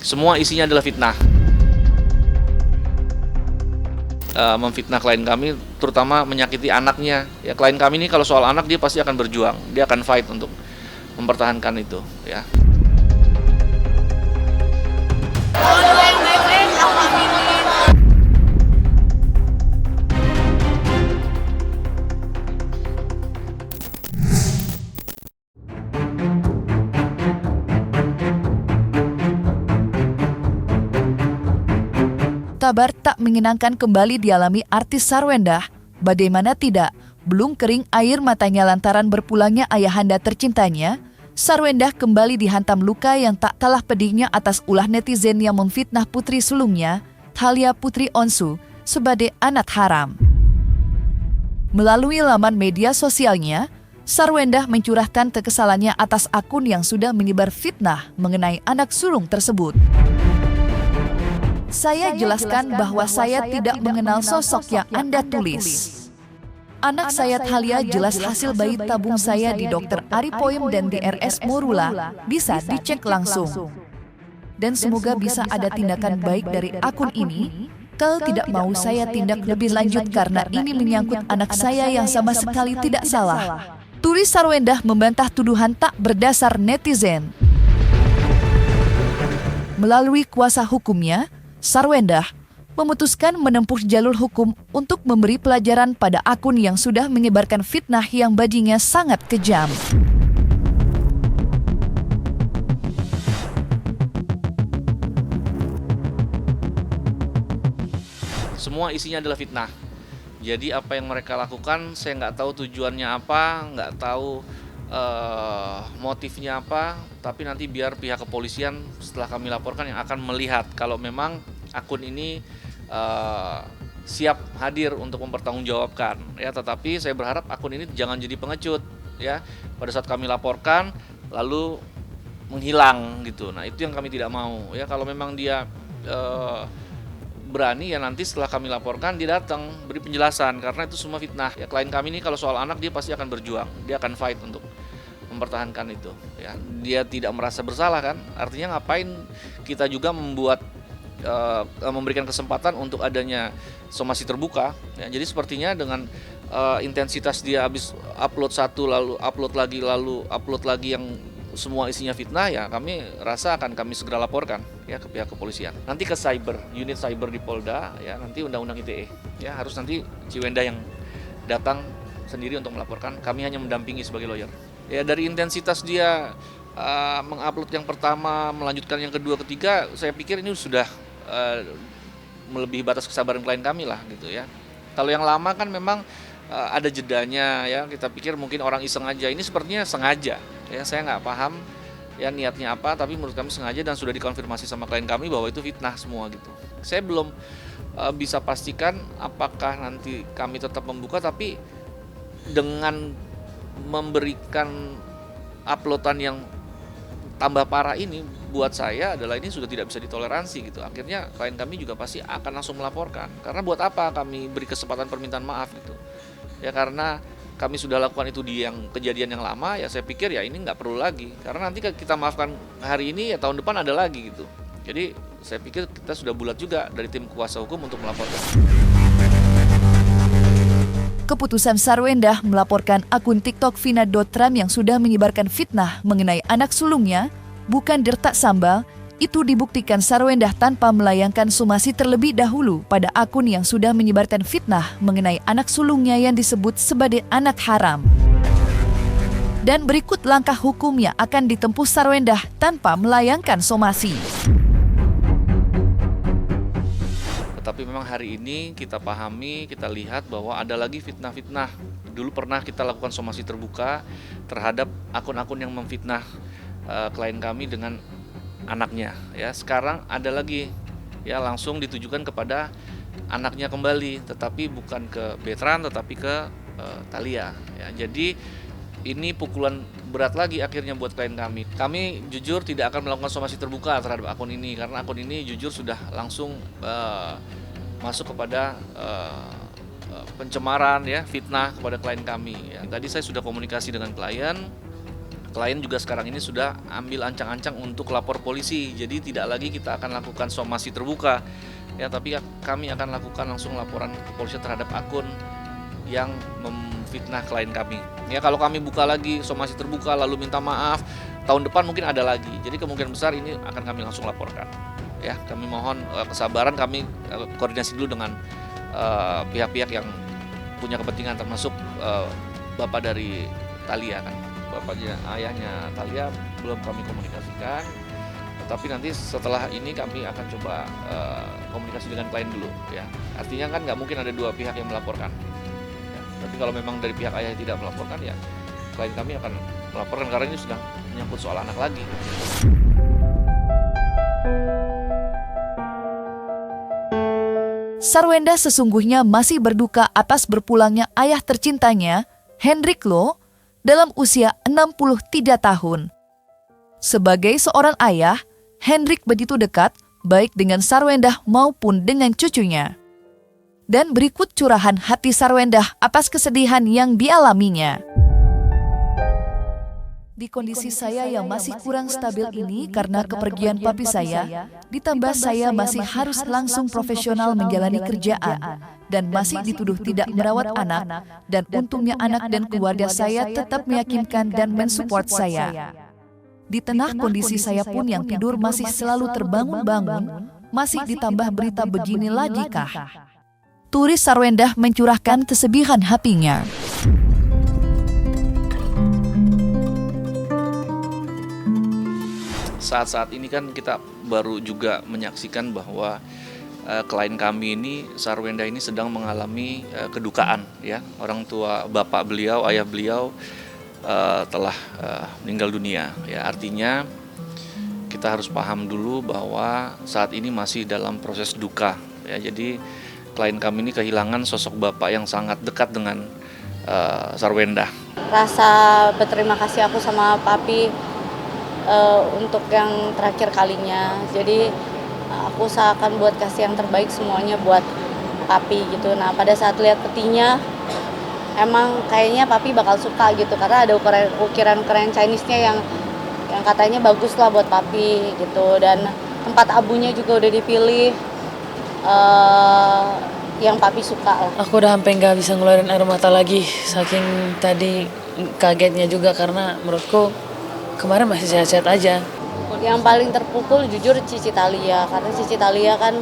Semua isinya adalah fitnah. Memfitnah klien kami, terutama menyakiti anaknya. Ya, klien kami ini kalau soal anak dia pasti akan berjuang, dia akan fight untuk mempertahankan itu. Ya. Kabar tak menyenangkan kembali dialami artis Sarwendah. Bagaimana tidak, belum kering air matanya lantaran berpulangnya ayahanda tercintanya, Sarwendah kembali dihantam luka yang tak kalah pedihnya atas ulah netizen yang memfitnah putri sulungnya, Thalia Putri Onsu, sebagai anak haram. Melalui laman media sosialnya, Sarwendah mencurahkan kekesalannya atas akun yang sudah menyebar fitnah mengenai anak sulung tersebut. Saya jelaskan bahwa saya tidak mengenal sosok yang Anda tulis. Anak saya Thalia jelas hasil bayi tabung saya di Dr. Ari Poem dan di RS Morula, bisa dicek langsung. Dan semoga bisa ada tindakan baik dari akun ini. Kalau tidak mau saya tindak lebih lanjut karena ini menyangkut anak saya yang sama sekali tidak salah. Tulis Sarwendah membantah tuduhan tak berdasar netizen. Melalui kuasa hukumnya, Sarwendah memutuskan menempuh jalur hukum untuk memberi pelajaran pada akun yang sudah menyebarkan fitnah yang bajingan sangat kejam. Semua isinya adalah fitnah. Jadi apa yang mereka lakukan, saya nggak tahu tujuannya apa, nggak tahu motifnya apa, tapi nanti biar pihak kepolisian setelah kami laporkan yang akan melihat kalau memang akun ini siap hadir untuk mempertanggungjawabkan. Ya, tetapi saya berharap akun ini jangan jadi pengecut. Ya, pada saat kami laporkan lalu menghilang gitu. Nah, itu yang kami tidak mau. Ya, kalau memang dia berani ya nanti setelah kami laporkan dia datang beri penjelasan karena itu semua fitnah. Ya, klien kami ini kalau soal anak dia pasti akan berjuang, dia akan fight untuk mempertahankan itu. Ya, dia tidak merasa bersalah kan? Artinya ngapain kita juga memberikan kesempatan untuk adanya somasi terbuka. Ya, jadi sepertinya dengan intensitas dia habis upload satu lalu upload lagi yang semua isinya fitnah, ya kami rasa akan kami segera laporkan ya ke pihak kepolisian. Nanti ke unit cyber di Polda, ya nanti undang-undang ITE. Ya harus nanti Ciwendah yang datang sendiri untuk melaporkan. Kami hanya mendampingi sebagai lawyer. Ya dari intensitas dia mengupload yang pertama, melanjutkan yang kedua, ketiga, saya pikir ini sudah melebihi batas kesabaran klien kami lah gitu ya. Kalau yang lama kan memang ada jedanya ya, kita pikir mungkin orang iseng aja. Ini sepertinya sengaja. Ya, saya nggak paham ya niatnya apa, tapi menurut kami sengaja dan sudah dikonfirmasi sama klien kami bahwa itu fitnah semua gitu. Saya belum bisa pastikan apakah nanti kami tetap membuka, tapi dengan memberikan uploadan yang tambah parah ini buat saya adalah ini sudah tidak bisa ditoleransi gitu. Akhirnya klien kami juga pasti akan langsung melaporkan. Karena buat apa kami beri kesempatan permintaan maaf gitu. Ya karena kami sudah lakukan itu di yang kejadian yang lama, ya saya pikir ya ini nggak perlu lagi. Karena nanti kita maafkan hari ini, ya tahun depan ada lagi gitu. Jadi saya pikir kita sudah bulat juga dari tim kuasa hukum untuk melaporkan. Keputusan Sarwendah melaporkan akun TikTok Vina.ram yang sudah menyebarkan fitnah mengenai anak sulungnya bukan dertak sambal. Itu dibuktikan Sarwendah tanpa melayangkan somasi terlebih dahulu pada akun yang sudah menyebarkan fitnah mengenai anak sulungnya yang disebut sebagai anak haram. Dan berikut langkah hukum yang akan ditempuh Sarwendah tanpa melayangkan somasi. Tetapi memang hari ini kita pahami, kita lihat bahwa ada lagi fitnah-fitnah. Dulu pernah kita lakukan somasi terbuka terhadap akun-akun yang memfitnah klien kami dengan anaknya. Ya, sekarang ada lagi ya langsung ditujukan kepada anaknya kembali, tetapi bukan ke Betran tetapi ke Thalia. Ya, jadi ini pukulan berat lagi akhirnya buat klien kami. Kami jujur tidak akan melakukan somasi terbuka terhadap akun ini karena akun ini jujur sudah langsung masuk kepada pencemaran ya, fitnah kepada klien kami. Ya, tadi saya sudah komunikasi dengan klien. klien juga sekarang ini sudah ambil ancang-ancang untuk lapor polisi. Jadi tidak lagi kita akan lakukan somasi terbuka, ya, tapi kami akan lakukan langsung laporan ke polisi terhadap akun yang memfitnah klien kami. Ya, kalau kami buka lagi somasi terbuka lalu minta maaf, tahun depan mungkin ada lagi. Jadi kemungkinan besar ini akan kami langsung laporkan. Ya, kami mohon kesabaran, kami koordinasi dulu dengan pihak-pihak yang punya kepentingan, termasuk bapak dari Thalia kan. Bapaknya, ayahnya Thalia belum kami komunikasikan. Tapi nanti setelah ini kami akan coba komunikasi dengan klien dulu, ya. Artinya kan nggak mungkin ada dua pihak yang melaporkan. Ya. Tapi kalau memang dari pihak ayah tidak melaporkan, ya klien kami akan melaporkan karena ini sudah menyangkut soal anak lagi. Sarwenda sesungguhnya masih berduka atas berpulangnya ayah tercintanya, Hendrik Lo, dalam usia 63 tahun. Sebagai seorang ayah, Hendrik begitu dekat baik dengan Sarwenda maupun dengan cucunya. Dan berikut curahan hati Sarwenda atas kesedihan yang dialaminya. Di kondisi saya yang masih kurang stabil ini karena kepergian papi saya, ditambah saya masih harus langsung profesional menjalani kerjaan dan masih dituduh tidak merawat anak, dan untungnya anak dan keluarga saya tetap meyakinkan dan mensupport saya. Di tengah kondisi saya pun yang tidur masih selalu terbangun-bangun, masih ditambah berita begini lagi kah? Turis Sarwenda mencurahkan kesedihan hatinya. Saat-saat ini kan kita baru juga menyaksikan bahwa klien kami ini, Sarwenda ini sedang mengalami kedukaan, ya. Orang tua bapak beliau, ayah beliau telah meninggal dunia, ya. Artinya kita harus paham dulu bahwa saat ini masih dalam proses duka, ya. Jadi klien kami ini kehilangan sosok bapak yang sangat dekat dengan Sarwenda. Rasa berterima kasih aku sama papi untuk yang terakhir kalinya. Jadi aku usahakan buat kasih yang terbaik semuanya buat papi gitu. Nah, pada saat lihat petinya emang kayaknya papi bakal suka gitu, karena ada ukiran-ukiran Chinese-nya yang katanya bagus lah buat papi gitu. Dan tempat abunya juga udah dipilih yang papi suka lah. Aku udah sampai nggak bisa ngeluarin air mata lagi, saking tadi kagetnya juga, karena menurutku kemarin masih sehat-sehat aja. Yang paling terpukul jujur Cici Thalia, karena Cici Thalia kan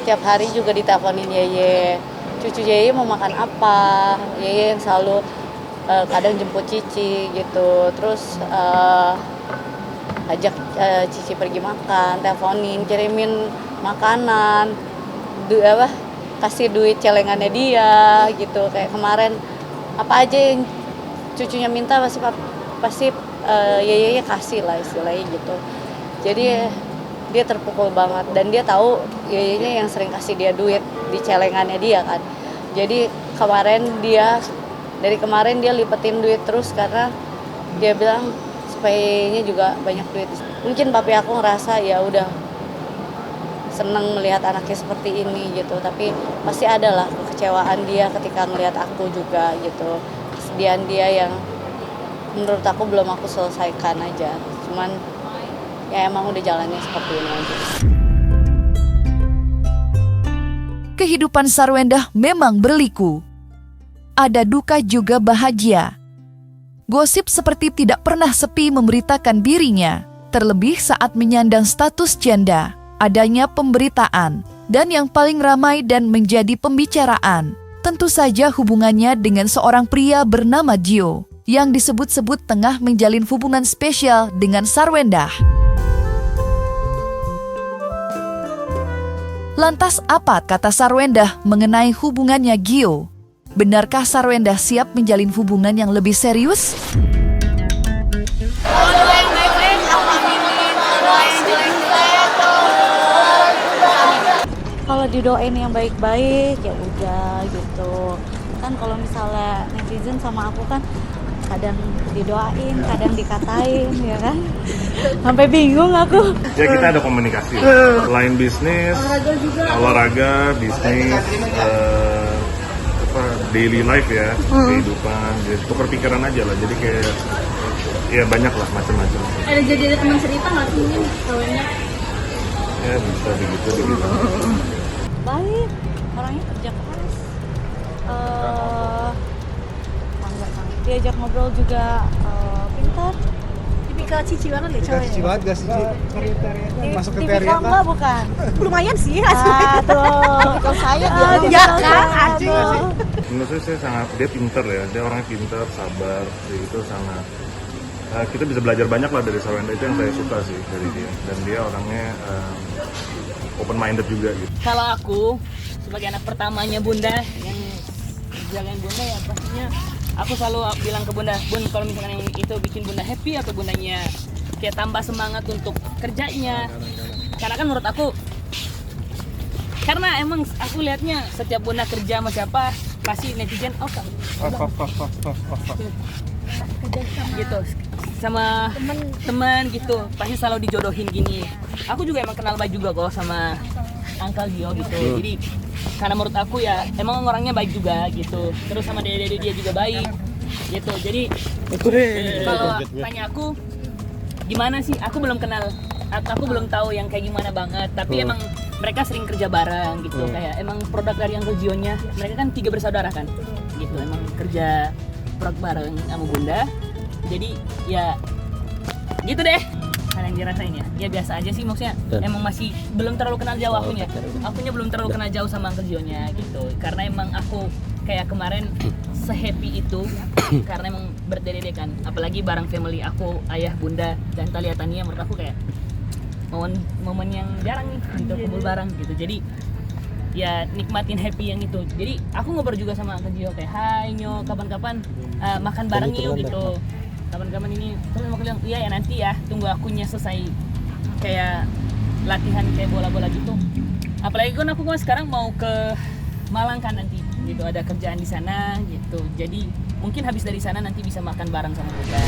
tiap hari juga diteleponin Yeye. Cucu Yeye mau makan apa, Yeye yang selalu kadang jemput Cici gitu. Terus ajak Cici pergi makan, teleponin, kirimin makanan, kasih duit celengannya dia gitu. Kayak kemarin apa aja yang cucunya minta pasti Yeye kasih lah istilahnya gitu. Jadi dia terpukul banget, dan dia tahu Yeyenya yang sering kasih dia duit di celengannya dia kan. Jadi dari kemarin dia lipetin duit terus, karena dia bilang supaya Yeyenya juga banyak duit. Mungkin papi aku ngerasa ya udah seneng melihat anaknya seperti ini gitu, tapi pasti ada lah kekecewaan dia ketika melihat aku juga gitu. Kesedihan dia yang menurut aku belum aku selesaikan aja. Cuman ya emang udah jalannya seperti ini aja. Kehidupan Sarwenda memang berliku. Ada duka juga bahagia. Gosip seperti tidak pernah sepi memberitakan dirinya, terlebih saat menyandang status janda. Adanya pemberitaan, dan yang paling ramai dan menjadi pembicaraan, tentu saja hubungannya dengan seorang pria bernama Gio, yang disebut-sebut tengah menjalin hubungan spesial dengan Sarwenda. Lantas apa kata Sarwenda mengenai hubungannya Gio? Benarkah Sarwenda siap menjalin hubungan yang lebih serius? Kalau didoain yang baik-baik ya udah gitu. Kan kalau misalnya netizen sama aku kan kadang didoain, kadang dikatain, ya kan? Sampai bingung aku. Ya kita ada komunikasi. Selain bisnis, olahraga, bisnis, daily life ya, kehidupan. Jadi tukar pikiran aja lah. Jadi kayak ya banyak lah macam-macam. Ada jadi teman cerita nggak sih ini kawinnya? Ya bisa begitu. Baik, orangnya kerja keras. Diajak ngobrol juga pintar. Tipikal cici banget ya Kita cowoknya. cici banget gak sih? Masuk ke Tipikal teriak enggak bukan? Lumayan sih. Tipikal saya Iya kan, anjing. Menurut saya dia pinter ya, dia orangnya pinter, sabar, dia itu sangat kita bisa belajar banyak lah dari Sarwenda, itu yang saya suka sih dari dia, dan dia orangnya open minded juga gitu. Kalau aku sebagai anak pertamanya Bunda yang jagain Bunda ya pastinya aku selalu bilang ke Bunda, Bun kalau misalkan yang itu bikin Bunda happy atau Bundanya kayak tambah semangat untuk kerjanya. Karena kan menurut aku, karena emang aku lihatnya setiap Bunda kerja sama siapa pasti netizen gitu sama teman gitu pasti selalu dijodohin gini. Aku juga emang kenal baik juga kok sama Uncle Gio gitu. Jadi karena menurut aku ya emang orangnya baik juga gitu. Terus sama dede dia juga baik gitu. Jadi kalau tanya aku gimana sih? Aku belum kenal. Aku belum tahu yang kayak gimana banget. Tapi emang mereka sering kerja bareng gitu. Kayak emang produk dari Uncle Gio-nya. Mereka kan 3 bersaudara kan. Gitu emang kerja produk bareng sama Bunda. Jadi ya gitu deh hal yang dirasain ya biasa aja sih, maksudnya emang masih belum terlalu kenal jauh akunya belum terlalu kenal jauh sama Uncle Gio-nya gitu, karena emang aku kayak kemarin se-happy itu karena emang berdede kan, apalagi bareng family aku, ayah, bunda, dan Thalia Tania. Menurut aku kayak momen yang jarang nih gitu kumpul bareng gitu. Jadi ya nikmatin happy yang itu. Jadi aku ngobrol juga sama Uncle Gio kayak, hai Nyo, kapan-kapan makan bareng yuk gitu, kapan-kapan ini. Terus aku bilang iya ya nanti ya, tunggu akunya selesai kayak latihan kayak bola-bola gitu. Apalagi kan aku sekarang mau ke Malang kan nanti gitu, ada kerjaan di sana gitu. Jadi mungkin habis dari sana nanti bisa makan bareng sama Bunda.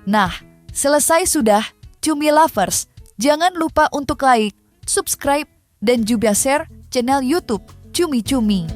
Nah, selesai sudah, Cumi Lovers. Jangan lupa untuk like, subscribe, dan juga share channel YouTube Cumi Cumi.